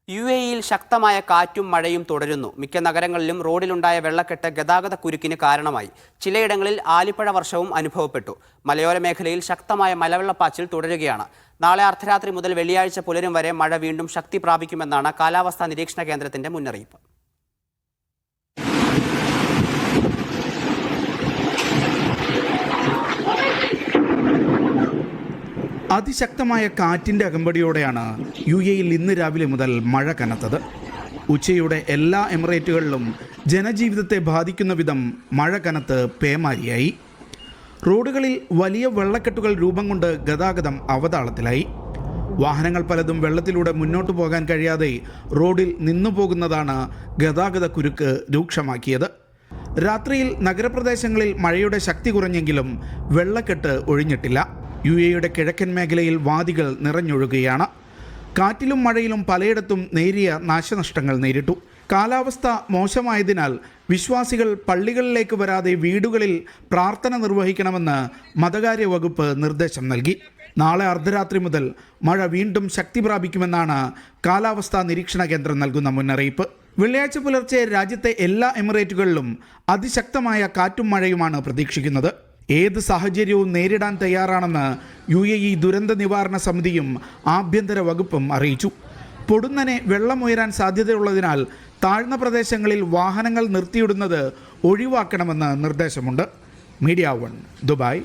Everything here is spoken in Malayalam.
യുഎഇയിൽ ശക്തമായ കാറ്റും മഴയും തുടരുന്നു. മിക്ക നഗരങ്ങളിലും റോഡിലുണ്ടായ വെള്ളക്കെട്ട് ഗതാഗത കുരുക്കിന് കാരണമായി. ചിലയിടങ്ങളിൽ ആലിപ്പഴ വർഷവും അനുഭവപ്പെട്ടു. മലയോര മേഖലയിൽ ശക്തമായ മലവെള്ളപ്പാച്ചിൽ തുടരുകയാണ്. നാളെ അർദ്ധരാത്രി മുതൽ വെള്ളിയാഴ്ച പുലരും വരെ മഴ വീണ്ടും ശക്തി പ്രാപിക്കുമെന്നാണ് കാലാവസ്ഥാ നിരീക്ഷണ കേന്ദ്രത്തിന്റെ മുന്നറിയിപ്പ്. അതിശക്തമായ കാറ്റിൻ്റെ അകമ്പടിയോടെയാണ് യുഎഇയിൽ ഇന്ന് രാവിലെ മുതൽ മഴ കനത്തത്. ഉച്ചയോടെ എല്ലാ എമിറേറ്റുകളിലും ജനജീവിതത്തെ ബാധിക്കുന്ന വിധം മഴ കനത്ത് പേമാരിയായി. റോഡുകളിൽ വലിയ വെള്ളക്കെട്ടുകൾ രൂപം കൊണ്ട് ഗതാഗതം അവതാളത്തിലായി. വാഹനങ്ങൾ പലതും വെള്ളത്തിലൂടെ മുന്നോട്ട് പോകാൻ കഴിയാതെ റോഡിൽ നിന്നു പോകുന്നതാണ് ഗതാഗത കുരുക്ക് രൂക്ഷമാക്കിയത്. രാത്രിയിൽ നഗരപ്രദേശങ്ങളിൽ മഴയുടെ ശക്തി കുറഞ്ഞെങ്കിലും വെള്ളക്കെട്ട് ഒഴിഞ്ഞിട്ടില്ല. യുഎഇയുടെ കിഴക്കൻ മേഖലയിൽ വാദികൾ നിറഞ്ഞൊഴുകുകയാണ്. കാറ്റിലും മഴയിലും പലയിടത്തും നേരിയ നാശനഷ്ടങ്ങൾ നേരിട്ടു. കാലാവസ്ഥ മോശമായതിനാൽ വിശ്വാസികൾ പള്ളികളിലേക്ക് വരാതെ വീടുകളിൽ പ്രാർത്ഥന നിർവഹിക്കണമെന്ന് മതകാര്യ വകുപ്പ് നിർദ്ദേശം നൽകി. നാളെ അർദ്ധരാത്രി മുതൽ മഴ വീണ്ടും ശക്തി പ്രാപിക്കുമെന്നാണ് കാലാവസ്ഥാ നിരീക്ഷണ കേന്ദ്രം നൽകുന്ന മുന്നറിയിപ്പ്. വെള്ളിയാഴ്ച പുലർച്ചെ രാജ്യത്തെ എല്ലാ എമിറേറ്റുകളിലും അതിശക്തമായ കാറ്റും മഴയുമാണ് പ്രതീക്ഷിക്കുന്നത്. ഏത് സാഹചര്യവും നേരിടാൻ തയ്യാറാണെന്ന് യുഎഇ ദുരന്ത നിവാരണ സമിതിയും ആഭ്യന്തര വകുപ്പും അറിയിച്ചു. പൊടുന്നനെ വെള്ളമുയരാൻ സാധ്യതയുള്ളതിനാൽ താഴ്ന്ന പ്രദേശങ്ങളിൽ വാഹനങ്ങൾ നിർത്തിയിടുന്നത് ഒഴിവാക്കണമെന്ന് നിർദ്ദേശമുണ്ട്. Media 1 Dubai.